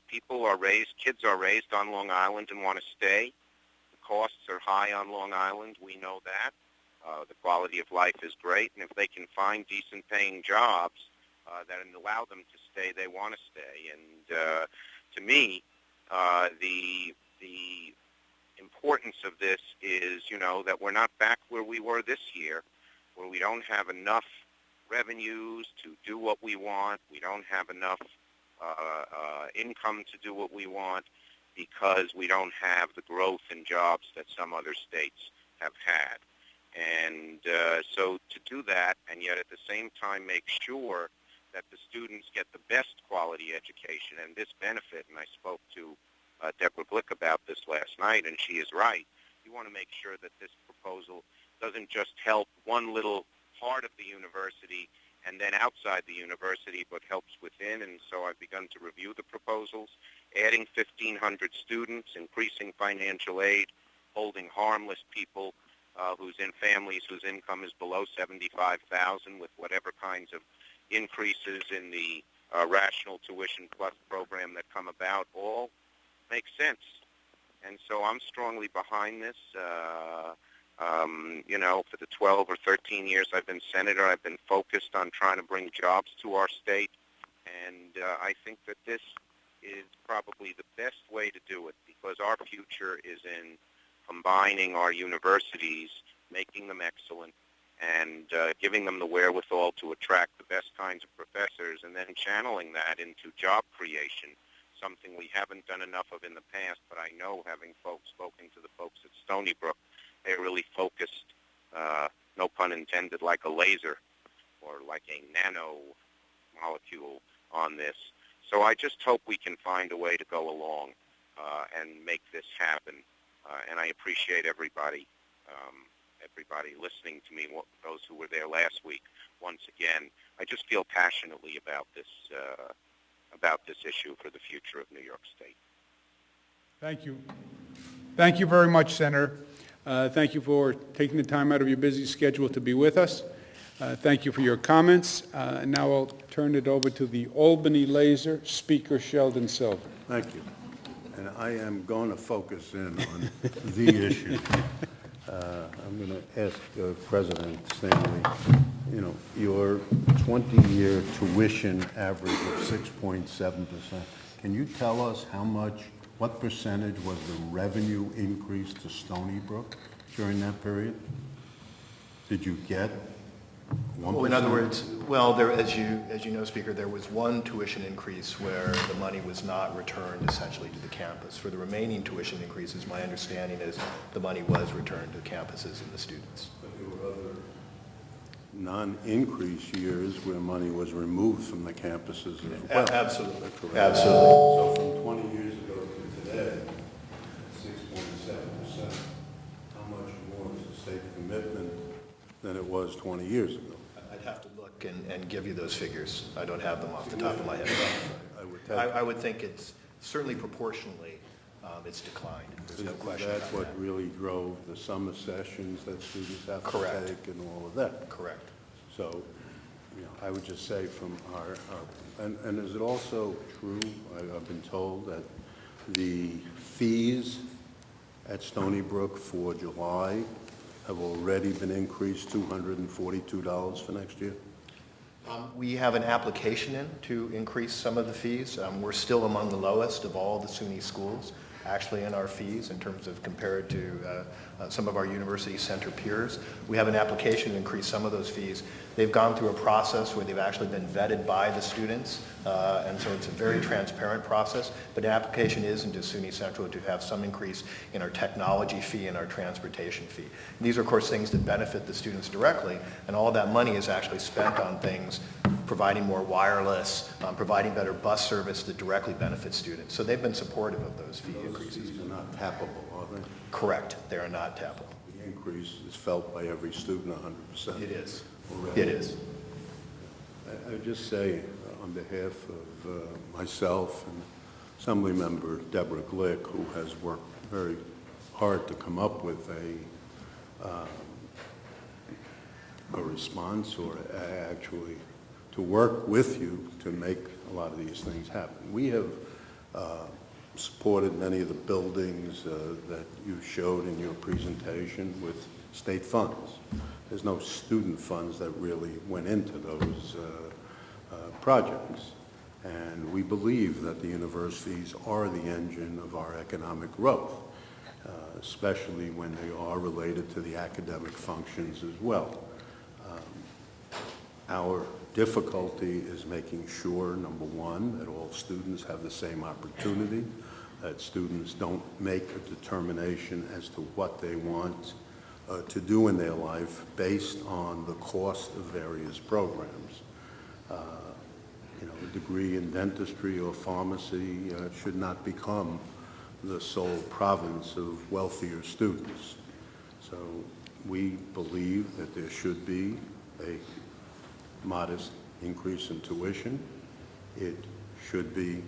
Kids are raised on Long Island and want to stay. The costs are high on Long Island. We know that. The quality of life is great, and if they can find decent-paying jobs that allow them to stay, they want to stay. And to me, the importance of this is, that we're not back where we were this year, where we don't have enough revenues to do what we want. We don't have enough income to do what we want because we don't have the growth in jobs that some other states have had. And so to do that, and yet at the same time make sure that the students get the best quality education and this benefit, and I spoke to Deborah Glick about this last night, and she is right. You want to make sure that this proposal doesn't just help one little part of the university and then outside the university, but helps within. And so I've begun to review the proposals, adding 1,500 students, increasing financial aid, holding harmless people who's in families whose income is below $75,000 with whatever kinds of increases in the rational tuition plus program that come about, all makes sense. And so I'm strongly behind this. For the 12 or 13 years I've been senator, I've been focused on trying to bring jobs to our state, and I think that this is probably the best way to do it, because our future is in combining our universities, making them excellent, and giving them the wherewithal to attract the best kinds of professors, and then channeling that into job creation, something we haven't done enough of in the past, but I know, having spoken to the folks at Stony Brook, they're really focused, no pun intended, like a laser or like a nano molecule on this. So I just hope we can find a way to go along and make this happen. And I appreciate everybody listening to me, those who were there last week. Once again, I just feel passionately about this issue for the future of New York State. Thank you. Thank you very much, Senator. Thank you for taking the time out of your busy schedule to be with us. Thank you for your comments. And now I'll turn it over to the Albany Laser, Speaker Sheldon Silver. Thank you. And I am going to focus in on the issue. I'm going to ask President Stanley, you know, your 20-year tuition average of 6.7%. Can you tell us what percentage was the revenue increase to Stony Brook during that period? Did you get 1%? Well, in other words, well, there, as you know, Speaker, there was one tuition increase where the money was not returned essentially to the campus. For the remaining tuition increases, my understanding is the money was returned to campuses and the students. But there were other non-increase years where money was removed from the campuses as well. Absolutely. Correct. Absolutely. So from 20 years ago to today, 6.7%, how much more is the state commitment than it was 20 years ago? I'd have to look and give you those figures. I don't have them off the top of my head. I would think it's certainly proportionally it's declined. There's no question That's about what that. really drove the summer sessions that students have Correct. to take and all of that. Correct. So, you know, I would just say from and is it also true, I've been told, that the fees at Stony Brook for July have already been increased $242 for next year? We have an application in to increase some of the fees. We're still among the lowest of all the SUNY schools, actually, in our fees in terms of compared to some of our university center peers. We have an application to increase some of those fees. They've gone through a process where they've actually been vetted by the students, and so it's a very transparent process, but an application is into SUNY Central to have some increase in our technology fee and our transportation fee. And these are, of course, things that benefit the students directly, and all of that money is actually spent on things providing more wireless, providing better bus service that directly benefits students. So they've been supportive of those fee increases. These are not tappable, are they? Correct. They are not tappable. The increase is felt by every student 100%. It is. Already. It is. I would just say, on behalf of myself and Assemblymember Deborah Glick, who has worked very hard to come up with a response, or actually to work with you to make a lot of these things happen. We have supported many of the buildings that you showed in your presentation with state funds. There's no student funds that really went into those projects. And we believe that the universities are the engine of our economic growth, especially when they are related to the academic functions as well. Our difficulty is making sure, number one, that all students have the same opportunity, that students don't make a determination as to what they want to do in their life based on the cost of various programs. You know, a degree in dentistry or pharmacy should not become the sole province of wealthier students. So we believe that there should be a modest increase in tuition. It should be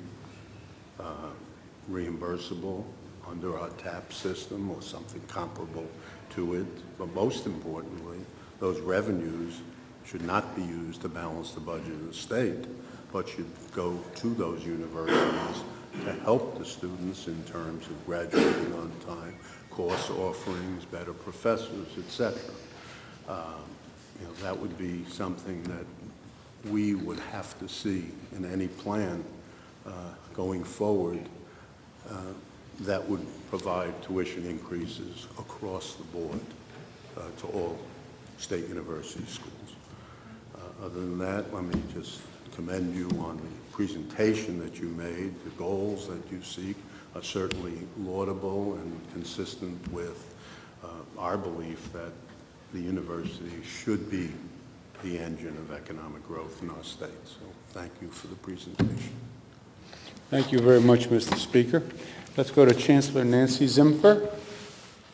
reimbursable under our TAP system or something comparable to it. But most importantly, those revenues should not be used to balance the budget of the state, but should go to those universities to help the students in terms of graduating on time, course offerings, better professors, etc. You know, that would be something that we would have to see in any plan going forward that would provide tuition increases across the board to all State University schools. Other than that, let me just commend you on the presentation that you made. The goals that you seek are certainly laudable and consistent with our belief that the university should be the engine of economic growth in our state. So thank you for the presentation. Thank you very much, Mr. Speaker. Let's go to Chancellor Nancy Zimfer.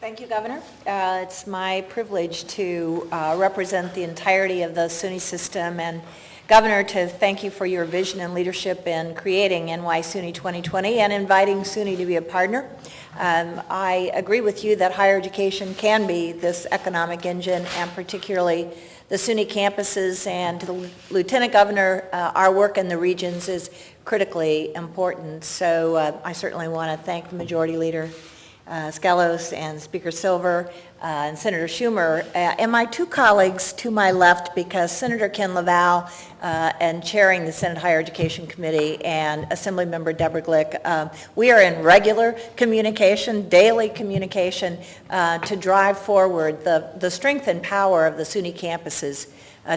Thank you, Governor. It's my privilege to represent the entirety of the SUNY system, and Governor, to thank you for your vision and leadership in creating NYSUNY 2020 and inviting SUNY to be a partner. I agree with you that higher education can be this economic engine, and particularly the SUNY campuses. And to the Lieutenant Governor, our work in the regions is critically important. So I certainly want to thank the Majority Leader Skelos and Speaker Silver and Senator Schumer, and my two colleagues to my left, because Senator Ken LaValle and chairing the Senate Higher Education Committee, and Assemblymember Deborah Glick, we are in regular communication, daily communication, to drive forward the strength and power of the SUNY campuses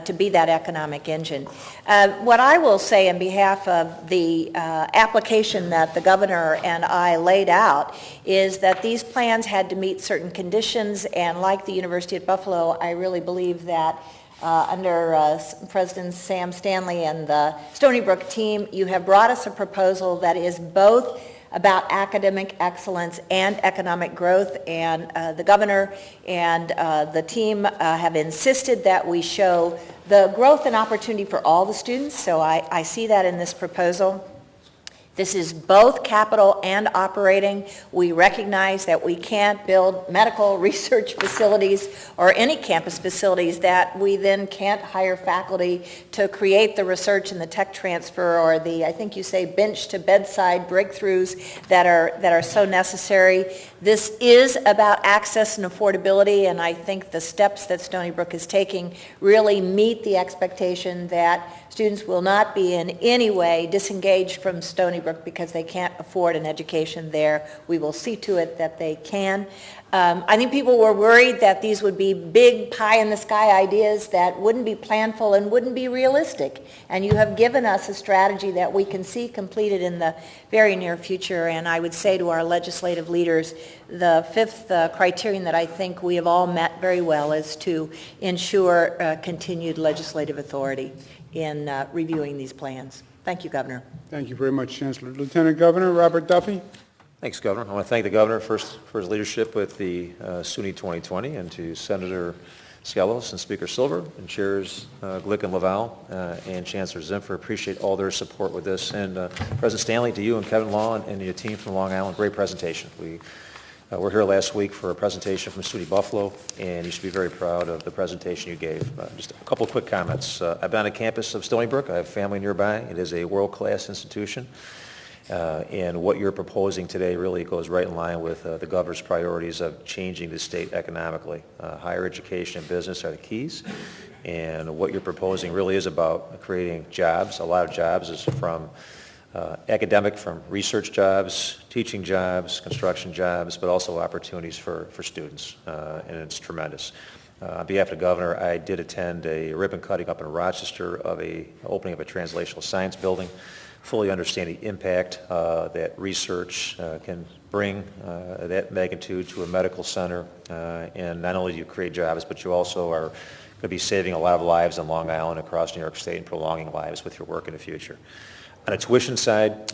to be that economic engine. What I will say on behalf of the application that the Governor and I laid out is that these plans had to meet certain conditions, and like the University at Buffalo, I really believe that under President Sam Stanley and the Stony Brook team, you have brought us a proposal that is both about academic excellence and economic growth, and the Governor and the team have insisted that we show the growth and opportunity for all the students, so I see that in this proposal. This is both capital and operating. We recognize that we can't build medical research facilities or any campus facilities that we then can't hire faculty to create the research and the tech transfer, or the, I think you say, bench to bedside breakthroughs that are so necessary. This is about access and affordability, and I think the steps that Stony Brook is taking really meet the expectation that students will not be in any way disengaged from Stony Brook because they can't afford an education there. We will see to it that they can. I think people were worried that these would be big pie-in-the-sky ideas that wouldn't be planful and wouldn't be realistic. And you have given us a strategy that we can see completed in the very near future. And I would say to our legislative leaders, the fifth criterion that I think we have all met very well is to ensure continued legislative authority in reviewing these plans. Thank you, Governor. Thank you very much, Chancellor. Lieutenant Governor Robert Duffy. Thanks, Governor. I want to thank the Governor first for his leadership with the SUNY 2020, and to Senator Skelos and Speaker Silver and Chairs Glick and Laval and Chancellor Zimfer. Appreciate all their support with this. And President Stanley, to you and Kevin Law and your team from Long Island, great presentation. We were here last week for a presentation from SUNY Buffalo, and you should be very proud of the presentation you gave. Just a couple of quick comments. I've been on the campus of Stony Brook. I have family nearby. It is a world-class institution. And what you're proposing today really goes right in line with the Governor's priorities of changing the state economically. Higher education and business are the keys. And what you're proposing really is about creating jobs. A lot of jobs is from academic, from research jobs, teaching jobs, construction jobs, but also opportunities for students, and it's tremendous. On behalf of the Governor, I did attend a ribbon cutting up in Rochester of a opening of a translational science building, fully understand the impact that research can bring that magnitude to a medical center, and not only do you create jobs, but you also are going to be saving a lot of lives on Long Island, across New York State, and prolonging lives with your work in the future. On the tuition side,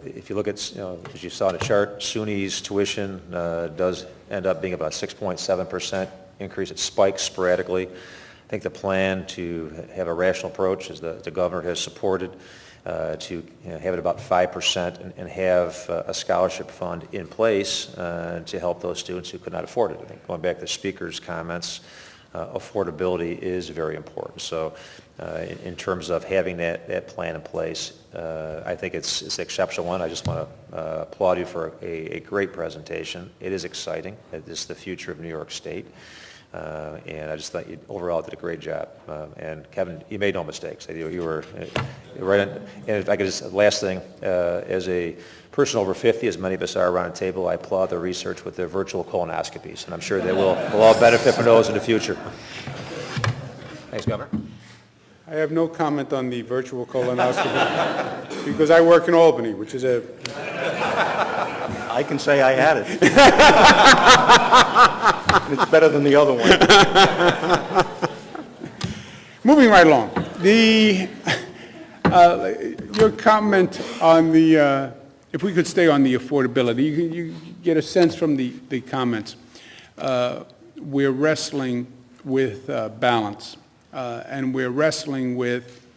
if you look at, as you saw in the chart, SUNY's tuition does end up being about 6.7% increase. It spikes sporadically. I think the plan to have a rational approach, as the Governor has supported, to have it about 5% and have a scholarship fund in place to help those students who could not afford it. I think going back to the Speaker's comments, affordability is very important. So in terms of having that plan in place, I think it's an exceptional one. I just want to applaud you for a great presentation. It is exciting. It is the future of New York State. And I just thought you overall did a great job. And Kevin, you made no mistakes. You were right on. And if I could just, last thing, as a person over 50, as many of us are around the table, I applaud the research with the virtual colonoscopies, and I'm sure they will all benefit from those in the future. Thanks, Governor. I have no comment on the virtual colonoscopy because I work in Albany, which is a... I can say I had it. It's better than the other one. Moving right along. Your comment on the, if we could stay on the affordability, you get a sense from the comments. We're wrestling with balance, and we're wrestling with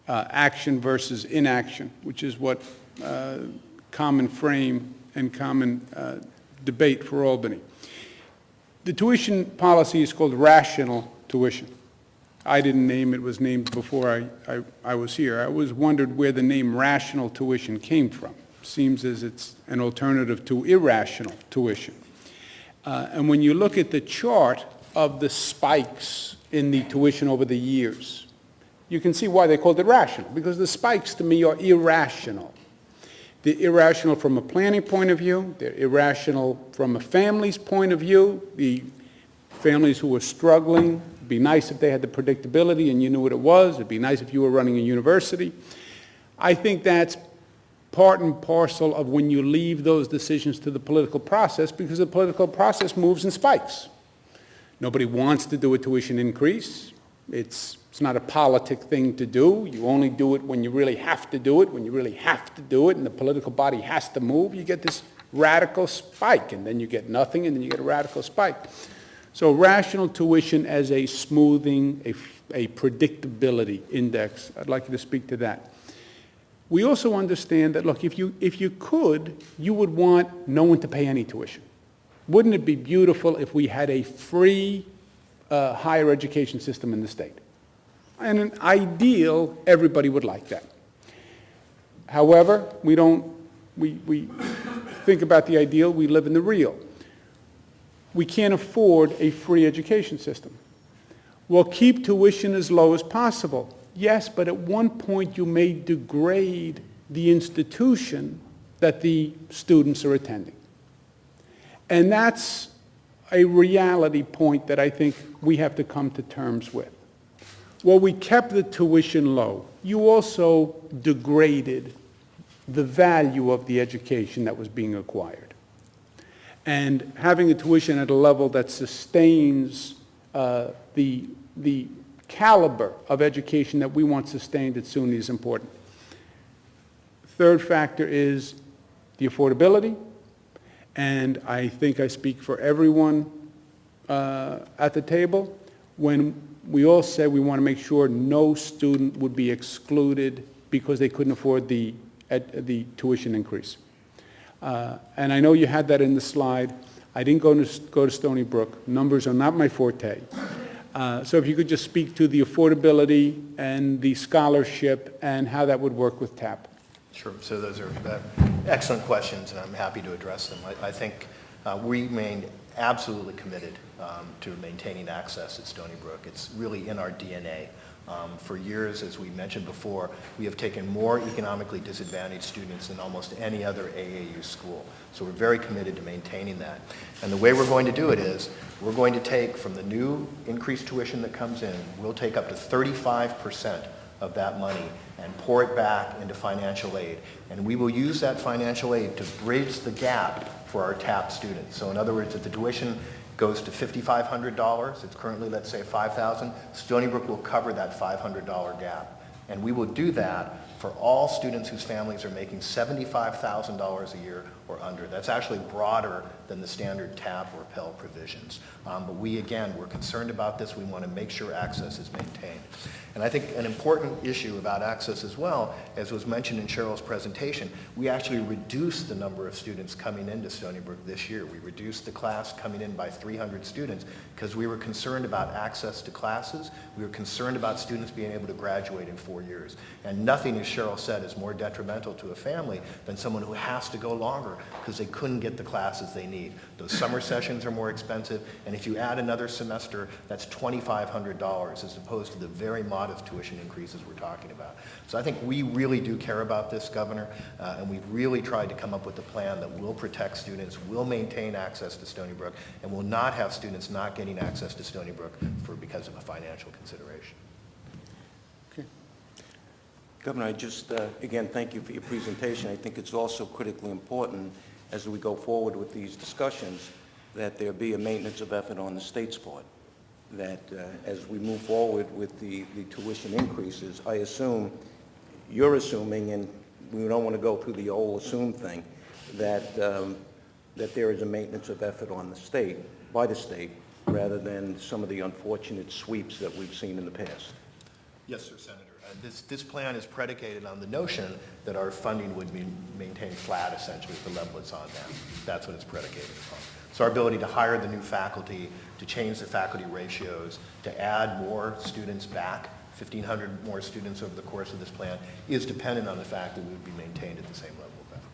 action versus inaction, which is what common frame and common debate for Albany. The tuition policy is called rational tuition. I didn't name it, was named before I was here. I always wondered where the name rational tuition came from. Seems as it's an alternative to irrational tuition. And when you look at the chart of the spikes in the tuition over the years, you can see why they called it rational, because the spikes to me are irrational. They're irrational from a planning point of view. They're irrational from a family's point of view. The families who are struggling, it'd be nice if they had the predictability and you knew what it was. It'd be nice if you were running a university. I think that's part and parcel of when you leave those decisions to the political process, because the political process moves in spikes. Nobody wants to do a tuition increase. It's not a politic thing to do. You only do it when you really have to do it. When you really have to do it and the political body has to move, you get this radical spike, and then you get nothing, and then you get a radical spike. So rational tuition as a smoothing, a predictability index, I'd like you to speak to that. We also understand that, look, if you could, you would want no one to pay any tuition. Wouldn't it be beautiful if we had a free higher education system in the state? And an ideal, everybody would like that. However, we think about the ideal, we live in the real. We can't afford a free education system. Well, keep tuition as low as possible. Yes, but at one point you may degrade the institution that the students are attending. And that's a reality point that I think we have to come to terms with. Well, we kept the tuition low. You also degraded the value of the education that was being acquired. And having a tuition at a level that sustains the caliber of education that we want sustained at SUNY is important. Third factor is the affordability. And I think I speak for everyone at the table when we all say we want to make sure no student would be excluded because they couldn't afford the tuition increase. And I know you had that in the slide. I didn't go to Stony Brook. Numbers are not my forte. So if you could just speak to the affordability and the scholarship and how that would work with TAP. Sure. So those are excellent questions, and I'm happy to address them. I think we remain absolutely committed to maintaining access at Stony Brook. It's really in our DNA. For years, as we mentioned before, we have taken more economically disadvantaged students than almost any other AAU school. So we're very committed to maintaining that. And the way we're going to do it is we're going to take from the new increased tuition that comes in, we'll take up to 35% of that money and pour it back into financial aid. And we will use that financial aid to bridge the gap for our TAP students. So in other words, if the tuition goes to $5,500, it's currently, let's say, $5,000, Stony Brook will cover that $500 gap. And we will do that for all students whose families are making $75,000 a year or under. That's actually broader than the standard TAP or Pell provisions. But we, again, we're concerned about this. We want to make sure access is maintained. And I think an important issue about access as well, as was mentioned in Cheryl's presentation, we actually reduced the number of students coming into Stony Brook this year. We reduced the class coming in by 300 students because we were concerned about access to classes. We were concerned about students being able to graduate in 4 years. And nothing, as Cheryl said, is more detrimental to a family than someone who has to go longer summer because they couldn't get the classes they need. Those summer sessions are more expensive, and if you add another semester, that's $2,500 as opposed to the very modest tuition increases we're talking about. So I think we really do care about this, Governor, and we've really tried to come up with a plan that will protect students, will maintain access to Stony Brook, and will not have students not getting access to Stony Brook because of a financial consideration. Governor, I just, again, thank you for your presentation. I think it's also critically important as we go forward with these discussions that there be a maintenance of effort on the state's part, that as we move forward with the tuition increases, I assume, you're assuming, and we don't want to go through the old assume thing, that there is a maintenance of effort on the state, by the state, rather than some of the unfortunate sweeps that we've seen in the past. Yes, sir, Senator. This plan is predicated on the notion that our funding would be maintained flat, essentially, at the level it's on now. That's what it's predicated upon. So our ability to hire the new faculty, to change the faculty ratios, to add more students back, 1,500 more students over the course of this plan, is dependent on the fact that we would be maintained at the same level of effort.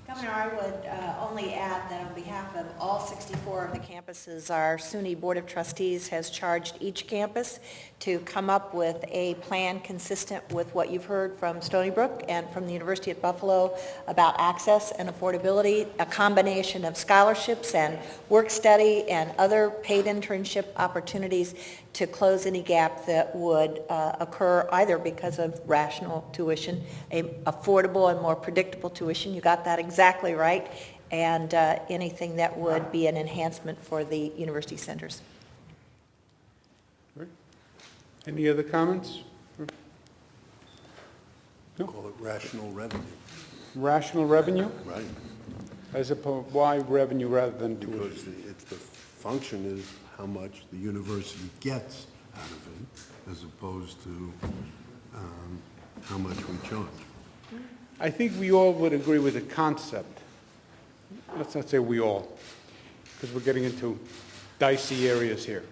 Governor, I would only add that on behalf of all 64 of the campuses, our SUNY Board of Trustees has charged each campus to come up with a plan consistent with what you've heard from Stony Brook and from the University at Buffalo about access and affordability, a combination of scholarships and work study and other paid internship opportunities to close any gap that would occur either because of rational tuition, affordable and more predictable tuition, you got that exactly right, and anything that would be an enhancement for the university centers. Any other comments? No? Call it rational revenue. Rational revenue? Right. As opposed, why revenue rather than tuition? Because it's the function is how much the university gets out of it, as opposed to how much we charge. I think we all would agree with the concept. Let's not say we all, because we're getting into dicey areas here.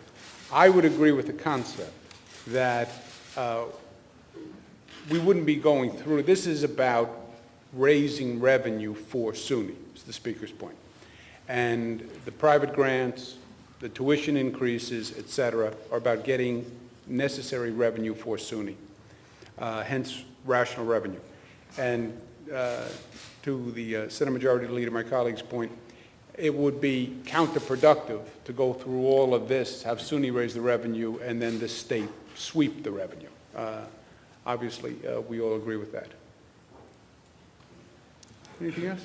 I would agree with the concept that we wouldn't be going through. This is about raising revenue for SUNY, is the speaker's point. And the private grants, the tuition increases, et cetera, are about getting necessary revenue for SUNY, hence rational revenue. And to the Senate Majority Leader, my colleague's point, it would be counterproductive to go through all of this, have SUNY raise the revenue, and then the state sweep the revenue. Obviously, we all agree with that. Anything else?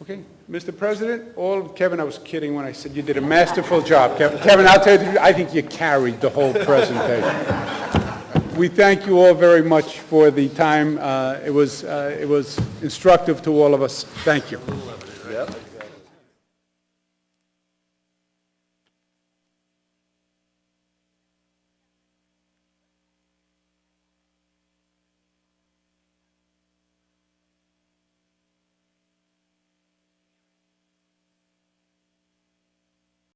Okay, Mr. President, Kevin, I was kidding when I said you did a masterful job. Kevin, I'll tell you, I think you carried the whole presentation. We thank you all very much for the time. It was instructive to all of us. Thank you.